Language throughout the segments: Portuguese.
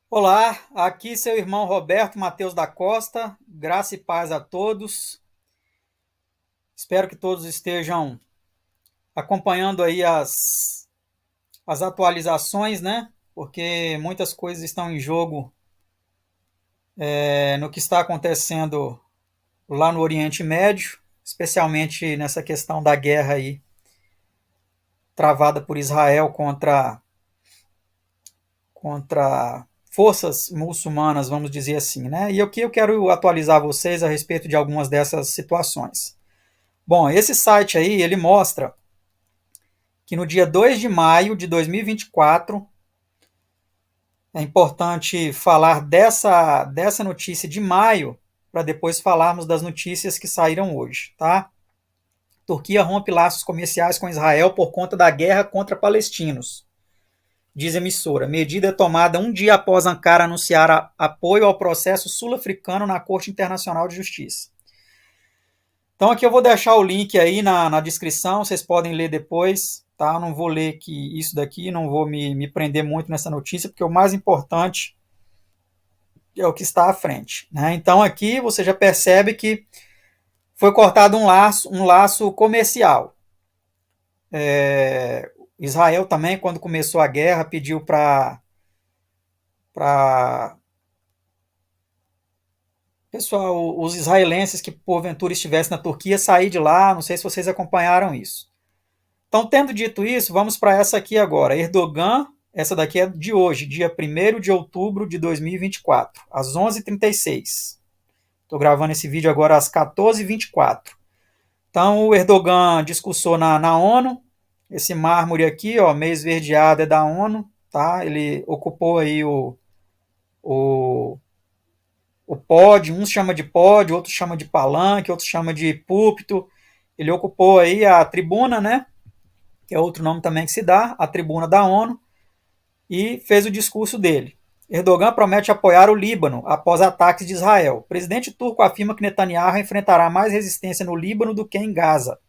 Olá, aqui seu irmão Roberto Matheus da Costa, graça e paz a todos. Espero que todos estejam acompanhando aí as atualizações, né? Porque muitas coisas estão em jogo no que está acontecendo lá no Oriente Médio, especialmente nessa questão da guerra aí travada por Israel contra forças muçulmanas, vamos dizer assim, né? E aqui eu quero atualizar vocês a respeito de algumas dessas situações. Bom, esse site aí, ele mostra que no dia 2 de maio de 2024, é importante falar dessa notícia de maio, para depois falarmos das notícias que saíram hoje, tá? Turquia rompe laços comerciais com Israel por conta da guerra contra palestinos, diz a emissora. Medida tomada um dia após Ankara anunciar apoio ao processo sul-africano na Corte Internacional de Justiça. Então aqui eu vou deixar o link aí na descrição, vocês podem ler depois, tá? Eu não vou ler aqui isso daqui, não vou me prender muito nessa notícia, porque o mais importante é o que está à frente, né? Então aqui você já percebe que foi cortado um laço comercial. Israel também, quando começou a guerra, pediu para pessoal, os israelenses que porventura estivessem na Turquia sair de lá. Não sei se vocês acompanharam isso. Então, tendo dito isso, vamos para essa aqui agora. Erdogan, essa daqui é de hoje, dia 1º de outubro de 2024, às 11h36. Estou gravando esse vídeo agora às 14h24. Então, o Erdogan discursou na ONU. Esse mármore aqui, ó, meio esverdeado, é da ONU. Tá? Ele ocupou aí o, o pódio. Uns chama de pódio, outros chama de palanque, outros chama de púlpito. Ele ocupou aí a tribuna, né? Que é outro nome também que se dá, a tribuna da ONU, e fez o discurso dele. Erdogan promete apoiar o Líbano após ataques de Israel. O presidente turco afirma que Netanyahu enfrentará mais resistência no Líbano do que em Gaza.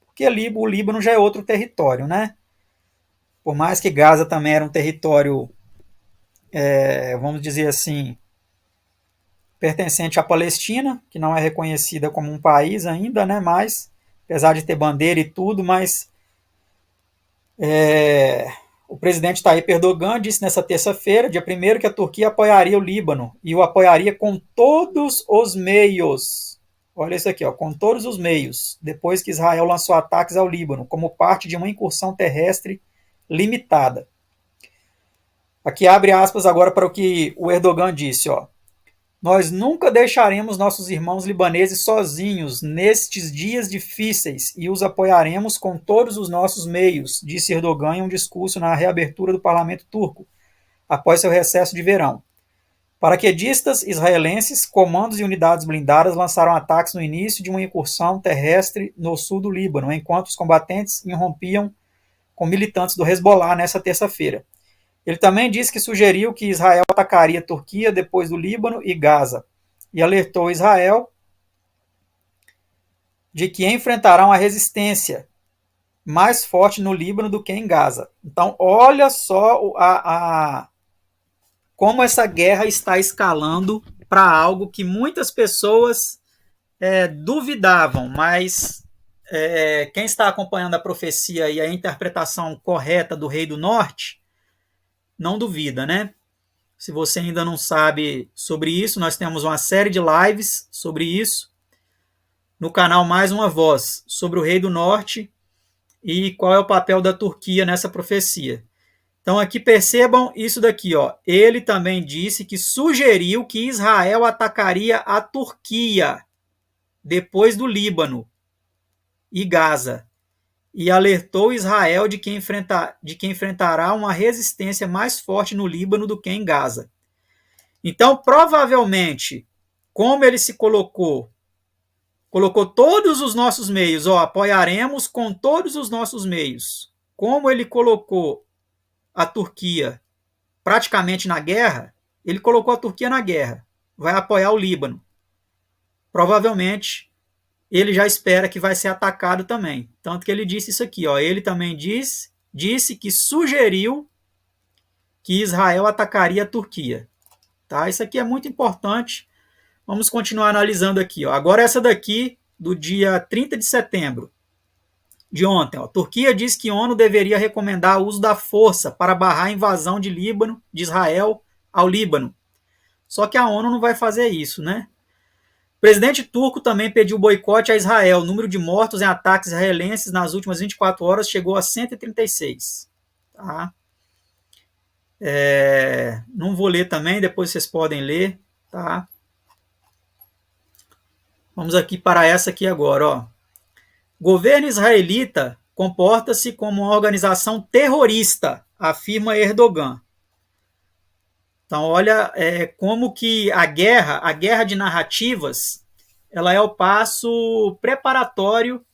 Porque o Líbano já é outro território, né? Por mais que Gaza também era um território, vamos dizer assim, pertencente à Palestina, que não é reconhecida como um país ainda, né? Mas, apesar de ter bandeira e tudo, mas o presidente Tayyip Erdogan disse nessa terça-feira, dia 1º, que a Turquia apoiaria o Líbano e o apoiaria com todos os meios. Olha isso aqui, ó, com todos os meios, depois que Israel lançou ataques ao Líbano, como parte de uma incursão terrestre limitada. Aqui abre aspas agora para o que o Erdogan disse, ó. Nós nunca deixaremos nossos irmãos libaneses sozinhos nestes dias difíceis e os apoiaremos com todos os nossos meios, disse Erdogan em um discurso na reabertura do parlamento turco, após seu recesso de verão. Paraquedistas israelenses, comandos e unidades blindadas lançaram ataques no início de uma incursão terrestre no sul do Líbano, enquanto os combatentes irrompiam com militantes do Hezbollah nesta terça-feira. Ele também disse que sugeriu que Israel atacaria a Turquia depois do Líbano e Gaza, e alertou Israel de que enfrentará uma resistência mais forte no Líbano do que em Gaza. Então, olha só como essa guerra está escalando para algo que muitas pessoas duvidavam, mas quem está acompanhando a profecia e a interpretação correta do Rei do Norte não duvida, né? Se você ainda não sabe sobre isso, nós temos uma série de lives sobre isso no canal Mais Uma Voz, sobre o Rei do Norte e qual é o papel da Turquia nessa profecia. Então aqui percebam isso daqui, ó. Ele também disse que sugeriu que Israel atacaria a Turquia depois do Líbano e Gaza, e alertou Israel de que enfrentará uma resistência mais forte no Líbano do que em Gaza. Então, provavelmente, como ele se colocou todos os nossos meios, ó, apoiaremos com todos os nossos meios. Como ele colocou a Turquia praticamente na guerra, ele colocou a Turquia na guerra. Vai apoiar o Líbano. Provavelmente, ele já espera que vai ser atacado também. Tanto que ele disse isso aqui, ó. Ele também disse que sugeriu que Israel atacaria a Turquia. Tá? Isso aqui é muito importante. Vamos continuar analisando aqui. Ó. Agora essa daqui, do dia 30 de setembro, de ontem. Ó. Turquia diz que a ONU deveria recomendar o uso da força para barrar a invasão de Israel ao Líbano. Só que a ONU não vai fazer isso, né? O presidente turco também pediu boicote a Israel. O número de mortos em ataques israelenses nas últimas 24 horas chegou a 136. Tá? Não vou ler também, depois vocês podem ler. Tá? Vamos aqui para essa aqui agora. Ó. Governo israelita comporta-se como uma organização terrorista, afirma Erdogan. Então, olha como que a guerra de narrativas, ela é o passo preparatório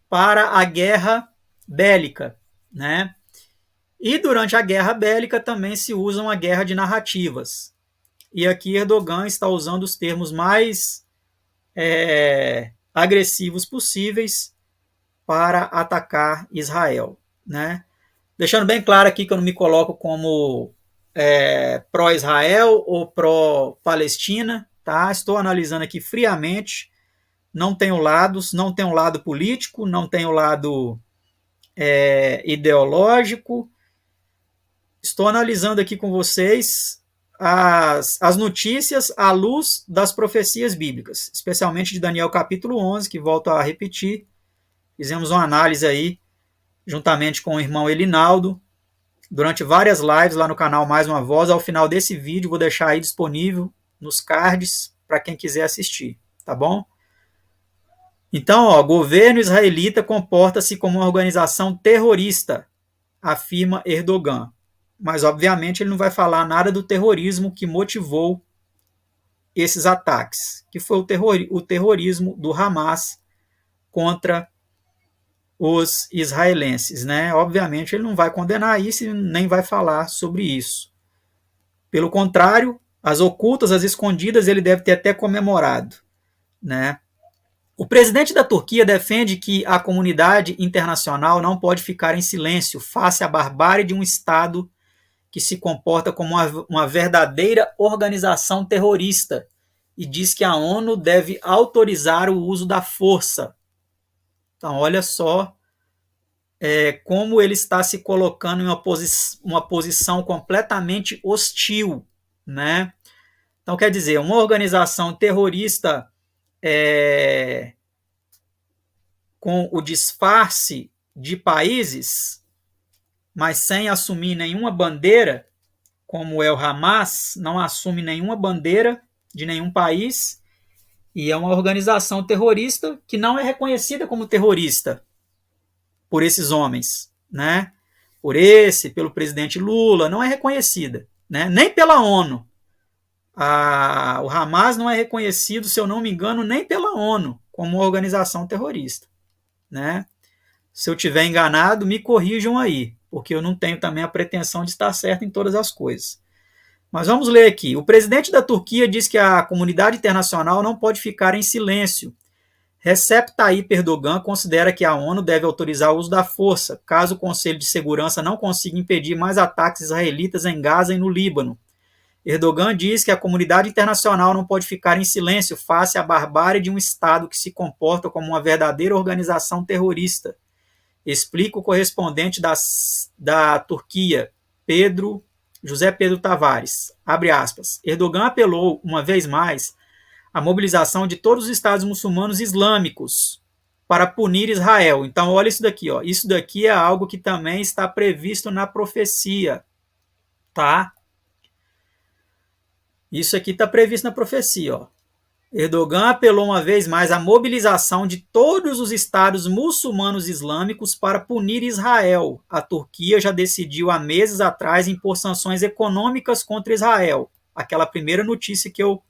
para a guerra bélica, né? E durante a guerra bélica também se usam a guerra de narrativas. E aqui Erdogan está usando os termos mais agressivos possíveis para atacar Israel, né? Deixando bem claro aqui que eu não me coloco como pró-Israel ou pró-Palestina, tá? Estou analisando aqui friamente, não tenho lados, não tenho lado político, não tenho lado ideológico. Estou analisando aqui com vocês as notícias à luz das profecias bíblicas, especialmente de Daniel capítulo 11, que volto a repetir. Fizemos uma análise aí, juntamente com o irmão Elinaldo, durante várias lives lá no canal Mais Uma Voz. Ao final desse vídeo, vou deixar aí disponível nos cards para quem quiser assistir, tá bom? Então, ó, governo israelita comporta-se como uma organização terrorista, afirma Erdogan. Mas, obviamente, ele não vai falar nada do terrorismo que motivou esses ataques, que foi o terrorismo do Hamas contra os israelenses, né? Obviamente, ele não vai condenar isso e nem vai falar sobre isso. Pelo contrário, as ocultas, as escondidas, ele deve ter até comemorado, né? O presidente da Turquia defende que a comunidade internacional não pode ficar em silêncio face à barbárie de um Estado que se comporta como uma verdadeira organização terrorista e diz que a ONU deve autorizar o uso da força. Então, olha só como ele está se colocando em uma posição completamente hostil, né? Então, quer dizer, uma organização terrorista com o disfarce de países, mas sem assumir nenhuma bandeira, como é o Hamas, não assume nenhuma bandeira de nenhum país, e é uma organização terrorista que não é reconhecida como terrorista por esses homens, né? Pelo presidente Lula, não é reconhecida, né? Nem pela ONU. O Hamas não é reconhecido, se eu não me engano, nem pela ONU como uma organização terrorista, né? Se eu tiver enganado, me corrijam aí, porque eu não tenho também a pretensão de estar certo em todas as coisas. Mas vamos ler aqui. O presidente da Turquia diz que a comunidade internacional não pode ficar em silêncio. Recep Tayyip Erdogan considera que a ONU deve autorizar o uso da força, caso o Conselho de Segurança não consiga impedir mais ataques israelitas em Gaza e no Líbano. Erdogan diz que a comunidade internacional não pode ficar em silêncio face à barbárie de um Estado que se comporta como uma verdadeira organização terrorista. Explica o correspondente da Turquia, José Pedro Tavares. Abre aspas. Erdogan apelou, uma vez mais, à mobilização de todos os Estados muçulmanos islâmicos para punir Israel. Então, olha isso daqui. Ó. Isso daqui é algo que também está previsto na profecia. Tá? Isso aqui está previsto na profecia. Ó. Erdogan apelou uma vez mais à mobilização de todos os estados muçulmanos islâmicos para punir Israel. A Turquia já decidiu há meses atrás impor sanções econômicas contra Israel. Aquela primeira notícia que eu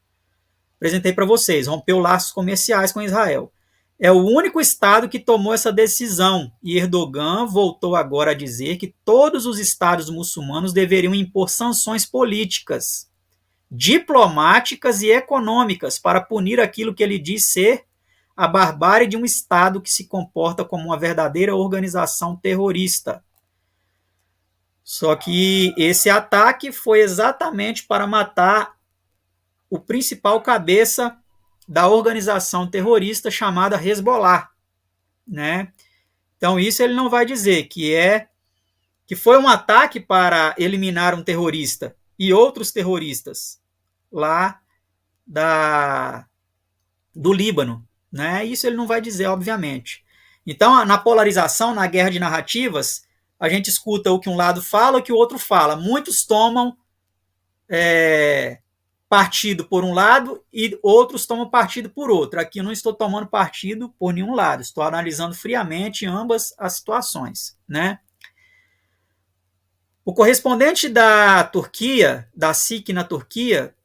apresentei para vocês, rompeu laços comerciais com Israel. É o único estado que tomou essa decisão e Erdogan voltou agora a dizer que todos os estados muçulmanos deveriam impor sanções políticas, diplomáticas e econômicas para punir aquilo que ele diz ser a barbárie de um Estado que se comporta como uma verdadeira organização terrorista. Só que esse ataque foi exatamente para matar o principal cabeça da organização terrorista chamada Hezbollah, né? Então isso ele não vai dizer que foi um ataque para eliminar um terrorista e outros terroristas lá do Líbano, né? Isso ele não vai dizer, obviamente. Então, na polarização, na guerra de narrativas, a gente escuta o que um lado fala, o que o outro fala. Muitos tomam partido por um lado e outros tomam partido por outro. Aqui eu não estou tomando partido por nenhum lado, estou analisando friamente ambas as situações, né? O correspondente da Turquia, da SIC na Turquia,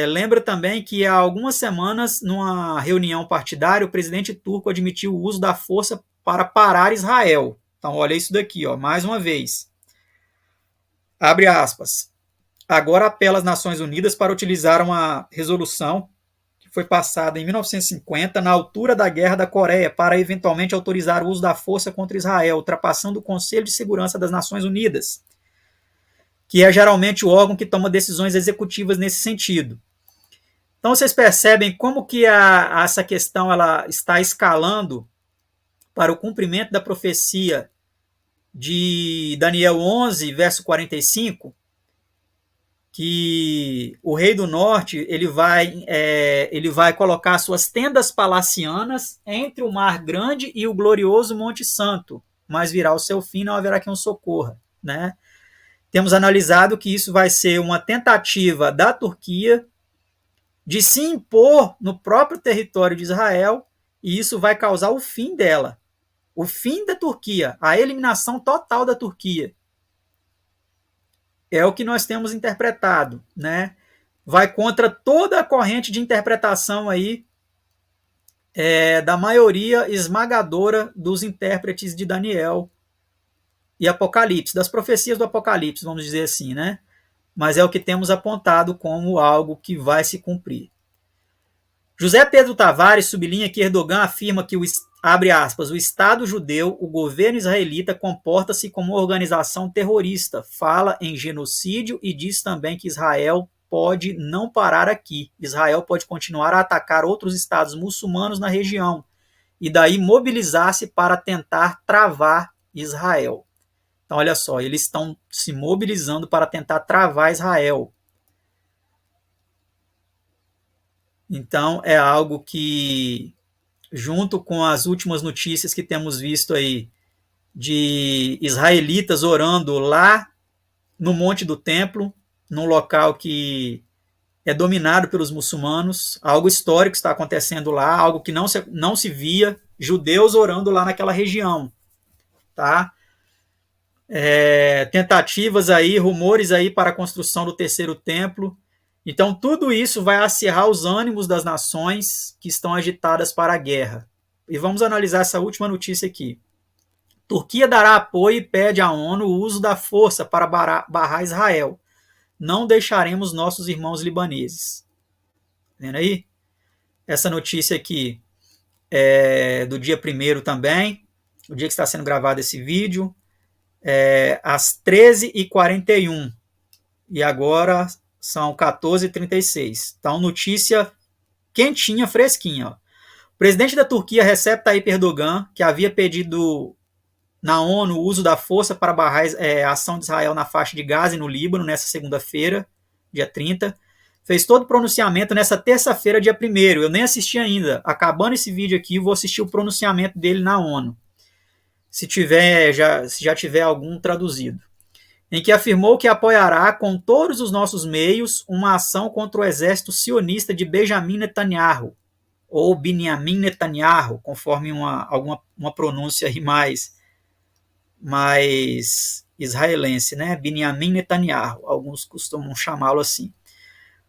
lembra também que há algumas semanas, numa reunião partidária, o presidente turco admitiu o uso da força para parar Israel. Então, olha isso daqui, ó, mais uma vez. Abre aspas. Agora apela às Nações Unidas para utilizar uma resolução que foi passada em 1950, na altura da Guerra da Coreia, para eventualmente autorizar o uso da força contra Israel, ultrapassando o Conselho de Segurança das Nações Unidas, que é geralmente o órgão que toma decisões executivas nesse sentido. Então vocês percebem como que essa questão ela está escalando para o cumprimento da profecia de Daniel 11, verso 45, que o rei do norte ele vai colocar suas tendas palacianas entre o mar grande e o glorioso Monte Santo, mas virá o seu fim, não haverá quem o socorra, né? Temos analisado que isso vai ser uma tentativa da Turquia de se impor no próprio território de Israel, e isso vai causar o fim dela, o fim da Turquia, a eliminação total da Turquia. É o que nós temos interpretado, né? Vai contra toda a corrente de interpretação aí da maioria esmagadora dos intérpretes de Daniel e Apocalipse, das profecias do Apocalipse, vamos dizer assim, né? Mas é o que temos apontado como algo que vai se cumprir. José Pedro Tavares sublinha que Erdogan afirma que abre aspas, o Estado judeu, o governo israelita, comporta-se como uma organização terrorista, fala em genocídio e diz também que Israel pode não parar aqui. Israel pode continuar a atacar outros estados muçulmanos na região e daí mobilizar-se para tentar travar Israel. Então, olha só, eles estão se mobilizando para tentar travar Israel. Então, é algo que, junto com as últimas notícias que temos visto aí de israelitas orando lá no Monte do Templo, num local que é dominado pelos muçulmanos, algo histórico está acontecendo lá, algo que não se via, judeus orando lá naquela região, tá? Tentativas aí, rumores aí para a construção do terceiro templo. Então, tudo isso vai acirrar os ânimos das nações que estão agitadas para a guerra. E vamos analisar essa última notícia aqui. Turquia dará apoio e pede à ONU o uso da força para barrar Israel. Não deixaremos nossos irmãos libaneses. Vendo aí? Essa notícia aqui é do dia 1º também, o dia que está sendo gravado esse vídeo, às 13h41. E agora são 14h36. Então, notícia quentinha, fresquinha. Ó. O presidente da Turquia, Recep Tayyip Erdogan, que havia pedido na ONU o uso da força para barrar a ação de Israel na faixa de Gaza e no Líbano, nessa segunda-feira, dia 30, fez todo o pronunciamento nessa terça-feira, dia 1º. Eu nem assisti ainda. Acabando esse vídeo aqui, vou assistir o pronunciamento dele na ONU. Se já tiver algum traduzido. Em que afirmou que apoiará com todos os nossos meios uma ação contra o exército sionista de Benjamin Netanyahu, ou Binyamin Netanyahu, conforme uma pronúncia aí mais israelense, né? Binyamin Netanyahu, alguns costumam chamá-lo assim.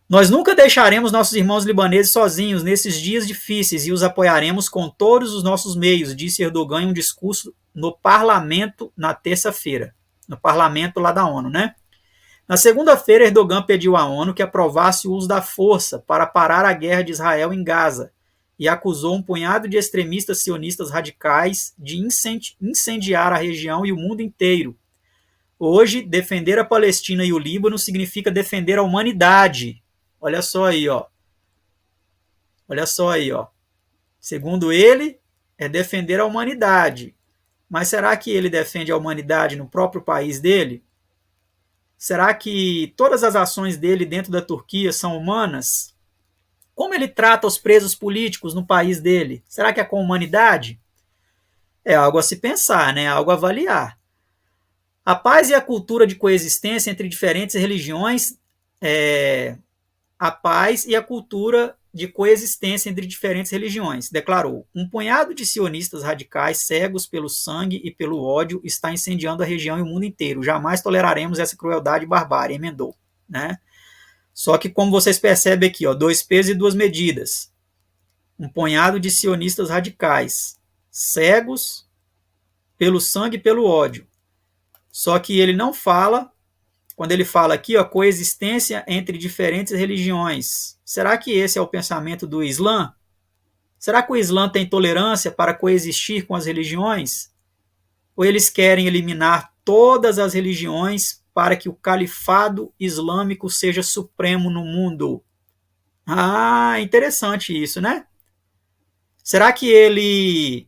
Nós nunca deixaremos nossos irmãos libaneses sozinhos nesses dias difíceis e os apoiaremos com todos os nossos meios, disse Erdogan em um discurso no parlamento na terça-feira. No parlamento lá da ONU, né? Na segunda-feira, Erdogan pediu à ONU que aprovasse o uso da força para parar a guerra de Israel em Gaza e acusou um punhado de extremistas sionistas radicais de incendiar a região e o mundo inteiro. Hoje, defender a Palestina e o Líbano significa defender a humanidade. Olha só aí, ó. Olha só aí, ó. Segundo ele, é defender a humanidade. Mas será que ele defende a humanidade no próprio país dele? Será que todas as ações dele dentro da Turquia são humanas? Como ele trata os presos políticos no país dele? Será que é com humanidade? É algo a se pensar, né? Algo a avaliar. A paz e a cultura de coexistência entre diferentes religiões, a paz e a cultura de coexistência entre diferentes religiões, declarou. Um punhado de sionistas radicais, cegos pelo sangue e pelo ódio, está incendiando a região e o mundo inteiro. Jamais toleraremos essa crueldade e barbárie, emendou. Né? Só que, como vocês percebem aqui, ó, 2 pesos e 2 medidas. Um punhado de sionistas radicais, cegos pelo sangue e pelo ódio. Só que ele não fala, quando ele fala aqui, ó, coexistência entre diferentes religiões. Será que esse é o pensamento do Islã? Será que o Islã tem tolerância para coexistir com as religiões? Ou eles querem eliminar todas as religiões para que o califado islâmico seja supremo no mundo? Ah, interessante isso, né? Será que ele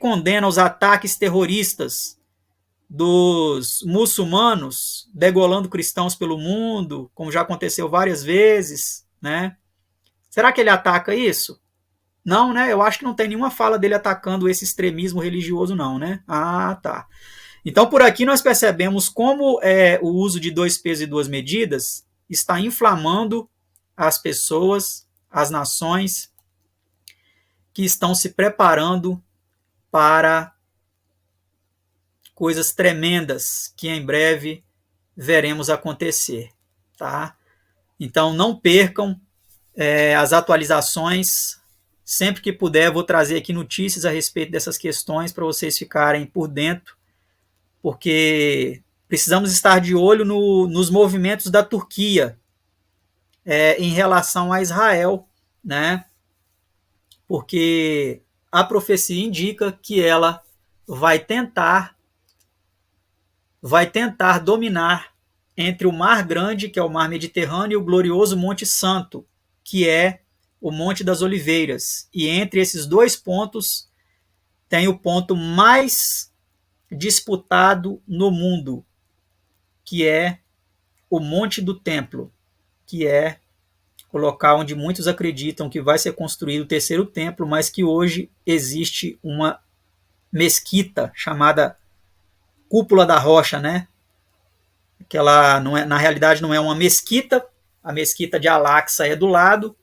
condena os ataques terroristas dos muçulmanos degolando cristãos pelo mundo, como já aconteceu várias vezes, né? Será que ele ataca isso? Não, né? Eu acho que não tem nenhuma fala dele atacando esse extremismo religioso, não, né? Ah, tá. Então, por aqui nós percebemos como o uso de 2 pesos e 2 medidas está inflamando as pessoas, as nações que estão se preparando para coisas tremendas que em breve veremos acontecer, tá? Então não percam as atualizações. Sempre que puder, vou trazer aqui notícias a respeito dessas questões para vocês ficarem por dentro, porque precisamos estar de olho nos movimentos da Turquia em relação a Israel, né? Porque a profecia indica que ela vai tentar dominar entre o Mar Grande, que é o Mar Mediterrâneo, e o glorioso Monte Santo, que é o Monte das Oliveiras. E entre esses 2 pontos tem o ponto mais disputado no mundo, que é o Monte do Templo, que é o local onde muitos acreditam que vai ser construído o 3º templo, mas que hoje existe uma mesquita chamada Cúpula da Rocha, né? Que ela não é, na realidade não é uma mesquita, a mesquita de Al-Aqsa é do lado,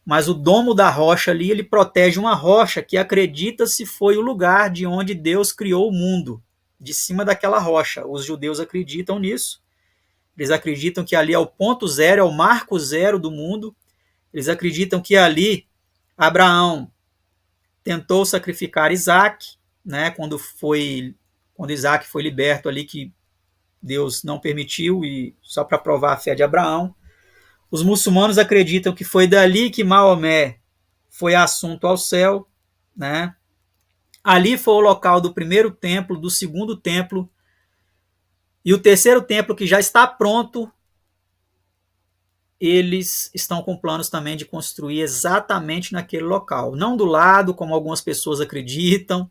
mas o domo da rocha ali, ele protege uma rocha que acredita-se foi o lugar de onde Deus criou o mundo, de cima daquela rocha. Os judeus acreditam nisso, eles acreditam que ali é o ponto zero, é o marco zero do mundo, eles acreditam que ali Abraão tentou sacrificar Isaac, né, quando Isaac foi liberto ali, que Deus não permitiu, e só para provar a fé de Abraão. Os muçulmanos acreditam que foi dali que Maomé foi assunto ao céu, né? Ali foi o local do 1º templo, do 2º templo, e o 3º templo, que já está pronto, eles estão com planos também de construir exatamente naquele local. Não do lado, como algumas pessoas acreditam,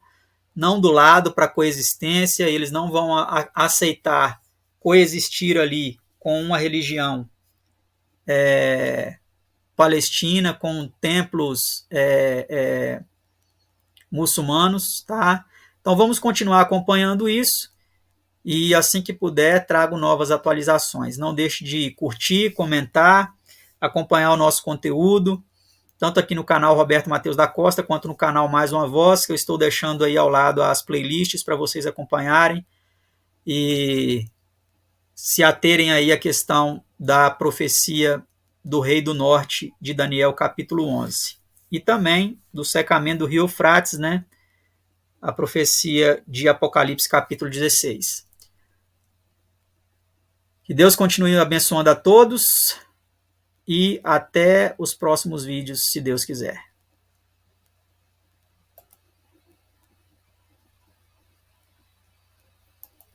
não do lado para coexistência, eles não vão aceitar coexistir ali com uma religião palestina, com templos muçulmanos, tá? Então vamos continuar acompanhando isso e assim que puder trago novas atualizações. Não deixe de curtir, comentar, acompanhar o nosso conteúdo, tanto aqui no canal Roberto Matheus da Costa, quanto no canal Mais Uma Voz, que eu estou deixando aí ao lado as playlists para vocês acompanharem e se aterem aí à questão da profecia do Rei do Norte de Daniel capítulo 11. E também do secamento do rio Eufrates, né? A profecia de Apocalipse capítulo 16. Que Deus continue abençoando a todos e até os próximos vídeos, se Deus quiser.